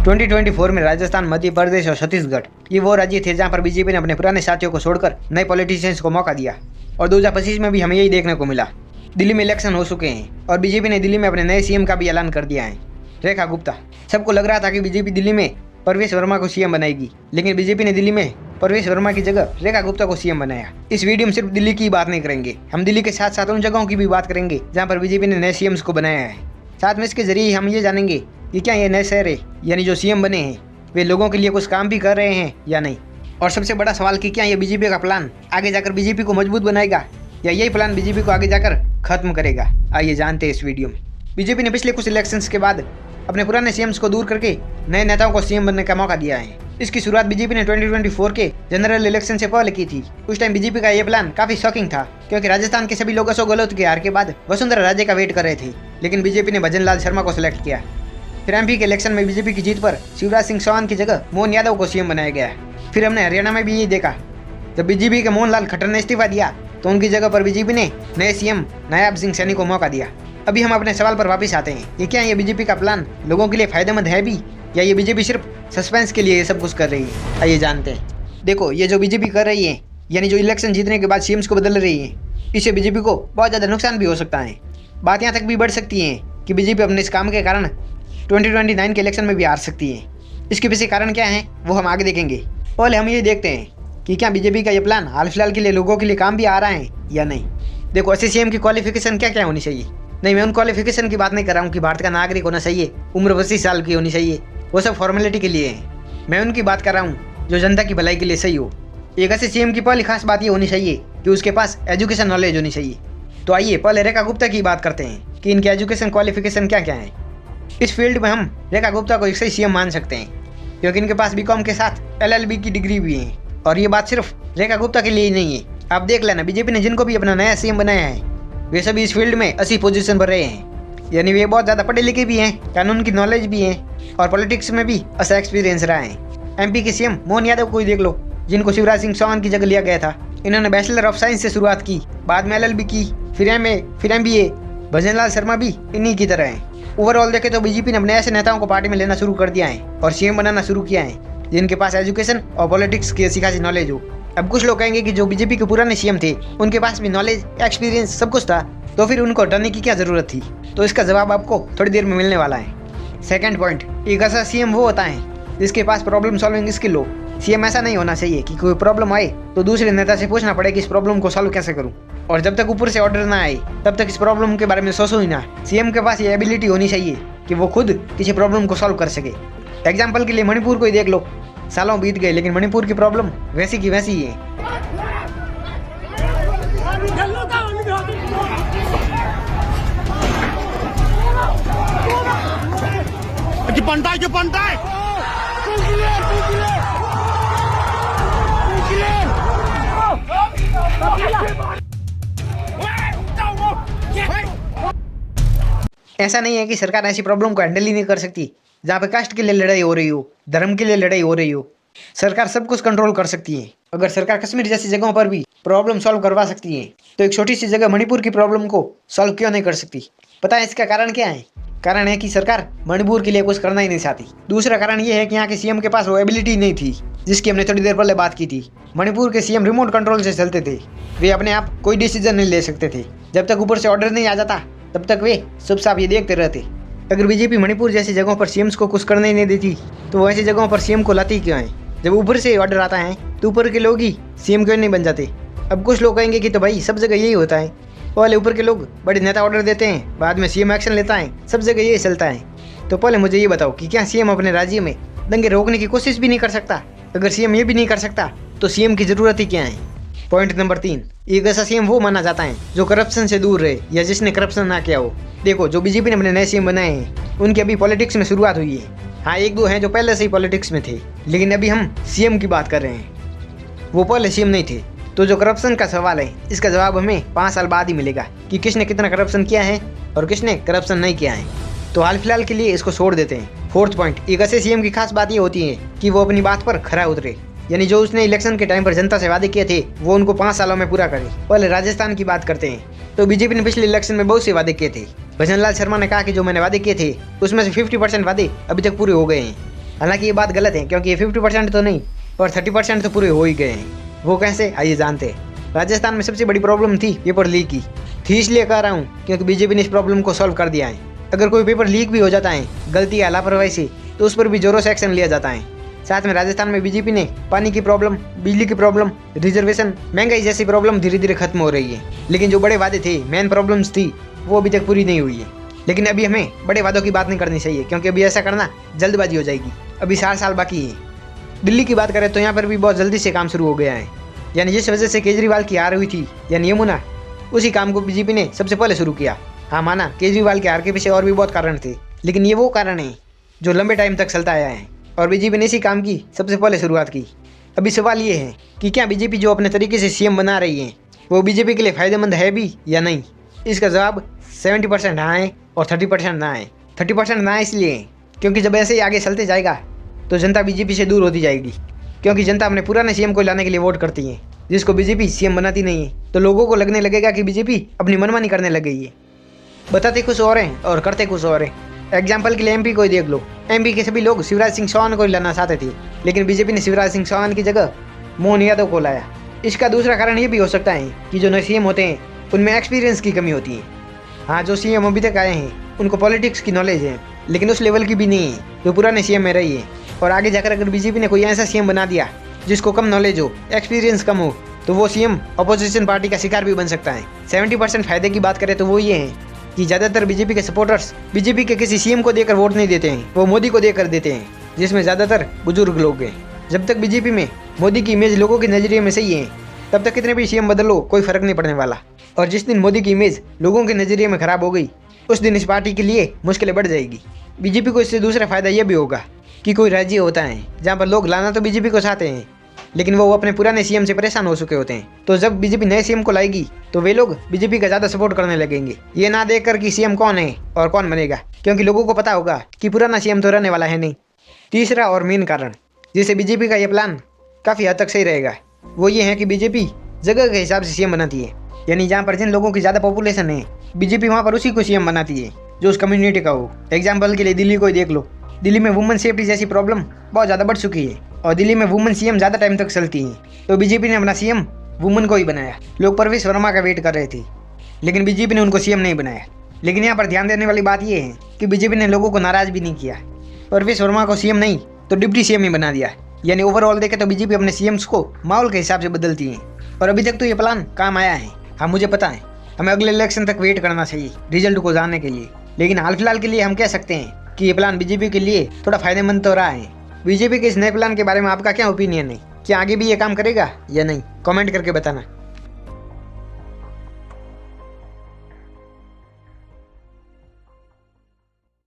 2024 में राजस्थान, मध्य प्रदेश और छत्तीसगढ़ ये वो राज्य थे जहां पर बीजेपी ने अपने पुराने साथियों को छोड़कर नए पॉलिटिशियंस को मौका दिया। और 2025 में भी हमें यही देखने को मिला। दिल्ली में इलेक्शन हो चुके हैं और बीजेपी ने दिल्ली में अपने नए सीएम का भी ऐलान कर दिया है, रेखा गुप्ता। सबको लग रहा था कि बीजेपी दिल्ली में परवेश वर्मा को सीएम बनाएगी, लेकिन बीजेपी ने दिल्ली में परवेश वर्मा की जगह रेखा गुप्ता को सीएम बनाया। इस वीडियो में सिर्फ दिल्ली की बात नहीं करेंगे, हम दिल्ली के साथ साथ उन जगहों की भी बात करेंगे जहां पर बीजेपी ने नए सीएम्स को बनाया है। साथ में इसके जरिए हम ये जानेंगे कि क्या ये नए शहर यानी जो सीएम बने हैं वे लोगों के लिए कुछ काम भी कर रहे हैं या नहीं। और सबसे बड़ा सवाल कि क्या ये बीजेपी का प्लान आगे जाकर बीजेपी को मजबूत बनाएगा या यही प्लान बीजेपी को आगे जाकर खत्म करेगा। आइए जानते हैं इस वीडियो में। बीजेपी ने पिछले कुछ इलेक्शंस के बाद अपने पुराने सीएम्स को दूर करके नए नेताओं को सीएम बनने का मौका दिया है। इसकी शुरुआत बीजेपी ने 2024 के जनरल इलेक्शन से पहले की थी। उस टाइम बीजेपी का ये प्लान काफी शॉकिंग था, क्योंकि राजस्थान के सभी लोग अशोक गहलोत के हार के बाद वसुंधरा राजे का वेट कर रहे थे, लेकिन बीजेपी ने भजन लाल शर्मा को सिलेक्ट किया। फिर एमपी के इलेक्शन में बीजेपी की जीत पर शिवराज सिंह चौहान की जगह मोहन यादव को सीएम बनाया गया। फिर हमने हरियाणा में भी यही देखा, जब बीजेपी के मोहन लाल खट्टर ने इस्तीफा दिया तो उनकी जगह पर बीजेपी ने नए सीएम नायाब सिंह सैनी को मौका दिया। अभी हम अपने सवाल पर वापस आते हैं, ये क्या ये बीजेपी का प्लान लोगों के लिए फायदेमंद है भी, या ये बीजेपी सिर्फ सस्पेंस के लिए ये सब कुछ कर रही है। आइए जानते हैं। देखो, ये जो बीजेपी कर रही है, यानी जो इलेक्शन जीतने के बाद सीएम्स को बदल रही है, इससे बीजेपी को बहुत ज़्यादा नुकसान भी हो सकता है। बात यहाँ तक भी बढ़ सकती है कि बीजेपी अपने इस काम के कारण 2029 के इलेक्शन में भी हार सकती है। इसके पीछे कारण क्या है वो हम आगे देखेंगे। पहले हम ये देखते हैं कि क्या बीजेपी का ये प्लान हाल फिलहाल के लिए लोगों के लिए काम भी आ रहा है या नहीं। देखो, ऐसे सीएम की क्वालिफिकेशन क्या क्या होनी चाहिए। नहीं, मैं उन क्वालिफिकेशन की बात नहीं कर रहा हूँ कि भारत का नागरिक होना चाहिए, उम्र 25 साल की होनी चाहिए, वो सब फॉर्मेलिटी के लिए है। मैं उनकी बात कर रहा हूँ जो जनता की भलाई के लिए सही हो। एक ऐसे सीएम की पहली खास बात ये होनी चाहिए कि उसके पास एजुकेशन नॉलेज होनी चाहिए। तो आइए पहले रेखा गुप्ता की बात करते हैं कि इनकी एजुकेशन क्वालिफिकेशन क्या क्या है। इस फील्ड में हम रेखा गुप्ता को एक सही सीएम मान सकते हैं, क्योंकि इनके पास बीकॉम के साथ LLB की डिग्री भी है। और ये बात सिर्फ रेखा गुप्ता के लिए ही नहीं है, आप देख लेना, बीजेपी ने जिनको भी अपना नया सीएम बनाया है वे सभी इस फील्ड में 80 पोजीशन पर रहे हैं। यानी वे बहुत ज़्यादा पढ़े लिखे भी हैं, कानून की नॉलेज भी है और पॉलिटिक्स में भी अच्छा एक्सपीरियंस रहा है। एमपी के सीएम मोहन यादव को ही देख लो, जिनको शिवराज सिंह चौहान की जगह लिया गया था। इन्होंने बैचलर ऑफ साइंस से शुरुआत की, बाद में LLB की, फिर MA, फिर MBA। भजन लाल शर्मा भी इन्हीं की तरह हैं। ओवरऑल देखे तो बीजेपी ने अपने ऐसे नेताओं को पार्टी में लेना शुरू कर दिया है और सीएम बनाना शुरू किया है जिनके पास एजुकेशन और पॉलिटिक्स की अच्छी खासी नॉलेज हो। अब कुछ लोग कहेंगे कि जो बीजेपी के पुराने सीएम थे उनके पास भी नॉलेज, एक्सपीरियंस सब कुछ था, तो फिर उनको हटाने की क्या जरूरत थी। तो इसका जवाब आपको थोड़ी देर में मिलने वाला है। सेकंड पॉइंट, एक ऐसा सीएम वो होता है जिसके पास प्रॉब्लम सॉल्विंग स्किल हो। सीएम ऐसा नहीं होना चाहिए कि कोई प्रॉब्लम आए तो दूसरे नेता से पूछना पड़े कि इस प्रॉब्लम को सॉल्व कैसे करूं, और जब तक ऊपर से ऑर्डर ना आए तब तक इस प्रॉब्लम के बारे में सोचो ही ना। सीएम के पास ये एबिलिटी होनी चाहिए कि वो खुद किसी प्रॉब्लम को सॉल्व कर सके। एग्जाम्पल के लिए मणिपुर को ही देख लो, सालों बीत गए लेकिन मणिपुर की प्रॉब्लम वैसी की वैसी ही है। ऐसा नहीं है कि सरकार ऐसी प्रॉब्लम को हैंडल ही नहीं कर सकती। जहाँ पे कास्ट के लिए लड़ाई हो रही हो, धर्म के लिए लड़ाई हो रही हो, सरकार सब कुछ कंट्रोल कर सकती है। अगर सरकार कश्मीर जैसी जगहों पर भी प्रॉब्लम सॉल्व करवा सकती है तो एक छोटी सी जगह मणिपुर की प्रॉब्लम को सॉल्व क्यों नहीं कर सकती। पता है इसका कारण क्या है? कारण है कि सरकार मणिपुर के लिए कुछ करना ही नहीं चाहती। दूसरा कारण ये है कि यहाँ के सीएम के पास वो एबिलिटी नहीं थी जिसकी हमने थोड़ी देर पहले बात की थी। मणिपुर के सीएम रिमोट कंट्रोल से चलते थे, वे अपने आप कोई डिसीजन नहीं ले सकते थे। जब तक ऊपर से ऑर्डर नहीं आ जाता तब तक वे चुपचाप ये देखते रहते। अगर बीजेपी मणिपुर जैसी जगहों पर सीएम्स को कुछ करने ही नहीं देती तो वो ऐसी जगहों पर सीएम को लाती क्यों है? जब ऊपर से ऑर्डर आता है तो ऊपर के लोग ही सीएम क्यों नहीं बन जाते? अब कुछ लोग कहेंगे कि तो भाई सब जगह यही होता है, पहले ऊपर के लोग बड़े नेता ऑर्डर देते हैं, बाद में सीएम एक्शन लेता है, सब जगह यही चलता है। तो पहले मुझे ये बताओ कि क्या सीएम अपने राज्य में दंगे रोकने की कोशिश भी नहीं कर सकता? अगर सीएम ये भी नहीं कर सकता तो सीएम की जरूरत ही क्या है? पॉइंट नंबर 3, एक ऐसा सीएम वो माना जाता है जो करप्शन से दूर रहे या जिसने करप्शन ना किया हो। देखो, जो बीजेपी ने अपने नए सीएम बनाए हैं उनकी अभी पॉलिटिक्स में शुरुआत हुई है। हाँ, एक दो हैं जो पहले से ही पॉलिटिक्स में थे, लेकिन अभी हम सीएम की बात कर रहे हैं, वो पहले सीएम नहीं थे। तो जो करप्शन का सवाल है इसका जवाब हमें 5 साल बाद ही मिलेगा कि किसने कितना करप्शन किया है और किसने करप्शन नहीं किया है। तो हाल फिलहाल के लिए इसको छोड़ देते हैं। फोर्थ पॉइंट, एक ऐसे सीएम की खास बात ये होती है कि वो अपनी बात पर खरा उतरे, यानी जो उसने इलेक्शन के टाइम पर जनता से वादे किए थे वो उनको 5 सालों में पूरा करे। पहले राजस्थान की बात करते हैं। तो बीजेपी ने पिछले इलेक्शन में बहुत से वादे किए थे। भजन लाल शर्मा ने कहा कि जो मैंने वादे किए थे उसमें से 50% वादे अभी तक पूरे हो गए हैं। हालांकि ये बात गलत है, क्योंकि ये 50% तो नहीं पर 30% तो पूरे हो ही गए हैं। वो कैसे, आइए जानते हैं। राजस्थान में सबसे बड़ी प्रॉब्लम थी पेपर लीक की। थी इसलिए कह रहा हूँ क्योंकि बीजेपी ने इस प्रॉब्लम को सॉल्व कर दिया है। अगर कोई पेपर लीक भी हो जाता है गलती या लापरवाही से, तो उस पर भी जोरों से एक्शन लिया जाता है। साथ में राजस्थान में बीजेपी ने पानी की प्रॉब्लम, बिजली की प्रॉब्लम, रिजर्वेशन, महंगाई जैसी प्रॉब्लम धीरे धीरे खत्म हो रही है। लेकिन जो बड़े वादे थे, मेन प्रॉब्लम्स थी, वो अभी तक पूरी नहीं हुई है। लेकिन अभी हमें बड़े वादों की बात नहीं करनी चाहिए, क्योंकि अभी ऐसा करना जल्दबाजी हो जाएगी। अभी 4 साल बाकी है। दिल्ली की बात करें तो यहाँ पर भी बहुत जल्दी से काम शुरू हो गया है। यानी जिस वजह से केजरीवाल की हार हुई थी, यानी यमुना, उसी काम को बीजेपी ने सबसे पहले शुरू किया। हाँ माना, केजरीवाल के हार के पीछे और भी बहुत कारण थे, लेकिन ये वो कारण है जो लंबे टाइम तक चलता आया है और बीजेपी ने इसी काम की सबसे पहले शुरुआत की। अभी सवाल ये है कि क्या बीजेपी जो अपने तरीके से सीएम बना रही है, वो बीजेपी के लिए फ़ायदेमंद है भी या नहीं। इसका जवाब 70% हाँ है और 30% ना है। 30% ना इसलिए है क्योंकि जब ऐसे ही आगे चलते जाएगा तो जनता बीजेपी से दूर होती जाएगी, क्योंकि जनता अपने पुराने सीएम को लाने के लिए वोट करती है, जिसको बीजेपी सीएम बनाती नहीं है। तो लोगों को लगने लगेगा कि बीजेपी अपनी मनमानी करने लग गई है। बताते कुछ और हैं और करते कुछ और हैं। एग्जाम्पल के लिए एमपी को ही देख लो। एमपी के सभी लोग शिवराज सिंह चौहान को ही लाना चाहते थे, लेकिन बीजेपी ने शिवराज सिंह चौहान की जगह मोहन यादव को लाया। इसका दूसरा कारण ये भी हो सकता है कि जो नए सीएम होते हैं उनमें एक्सपीरियंस की कमी होती है। हाँ, जो सीएम अभी तक आए हैं उनको पॉलिटिक्स की नॉलेज है, लेकिन उस लेवल की भी नहीं है जो पुराने सीएम में रही है। और आगे जाकर अगर बीजेपी ने कोई ऐसा सीएम बना दिया जिसको कम नॉलेज हो, एक्सपीरियंस कम हो, तो वो सीएम अपोजिशन पार्टी का शिकार भी बन सकता है। 70% फायदे की बात करें तो वो ये है कि ज़्यादातर बीजेपी के सपोर्टर्स बीजेपी के किसी सीएम को देकर वोट नहीं देते हैं, वो मोदी को देकर देते हैं, जिसमें ज़्यादातर बुजुर्ग लोग हैं। जब तक बीजेपी में मोदी की इमेज लोगों के नज़रिए में सही है, तब तक कितने भी सीएम बदलो कोई फर्क नहीं पड़ने वाला। और जिस दिन मोदी की इमेज लोगों के नज़रिए में खराब हो गई, उस दिन इस पार्टी के लिए मुश्किलें बढ़ जाएगी। बीजेपी को इससे दूसरा फायदा यह भी होगा कि कोई राज्य होता है जहाँ पर लोग लाना तो बीजेपी को चाहते हैं, लेकिन वो अपने पुराने सीएम से परेशान हो चुके होते हैं। तो जब बीजेपी नए सीएम को लाएगी तो वे लोग बीजेपी का ज़्यादा सपोर्ट करने लगेंगे, ये ना देखकर कि सीएम कौन है और कौन बनेगा, क्योंकि लोगों को पता होगा कि पुराना सीएम तो रहने वाला है नहीं। तीसरा और मेन कारण जिससे बीजेपी का ये प्लान काफ़ी हद तक सही रहेगा, वो ये है कि बीजेपी जगह के हिसाब से सीएम बनाती है। यानी जहाँ पर जिन लोगों की ज़्यादा पॉपुलेशन है, बीजेपी वहाँ पर उसी को सीएम बनाती है जो उस कम्युनिटी का हो। एग्जाम्पल के लिए दिल्ली को ही देख लो। दिल्ली में वुमेन सेफ्टी जैसी प्रॉब्लम बहुत ज़्यादा बढ़ चुकी है और दिल्ली में वुमेन सीएम ज़्यादा टाइम तक चलती हैं, तो बीजेपी ने अपना सीएम वुमेन को ही बनाया। लोग परवेश वर्मा का वेट कर रहे थे, लेकिन बीजेपी ने उनको सीएम नहीं बनाया। लेकिन यहाँ पर ध्यान देने वाली बात यह है कि बीजेपी ने लोगों को नाराज़ भी नहीं किया। परवेश वर्मा को सीएम नहीं तो डिप्टी सीएम ही बना दिया। यानी ओवरऑल देखें तो बीजेपी अपने सीएम्स को माहौल के हिसाब से बदलती है, और अभी तक तो ये प्लान काम आया है। हाँ, मुझे पता है हमें अगले इलेक्शन तक वेट करना चाहिए रिजल्ट को जानने के लिए, लेकिन हाल फिलहाल के लिए हम कह सकते हैं कि ये प्लान बीजेपी के लिए थोड़ा फायदेमंद तो रहा है। बीजेपी के इस नए प्लान के बारे में आपका क्या ओपिनियन है? क्या आगे भी ये काम करेगा या नहीं? कमेंट करके बताना।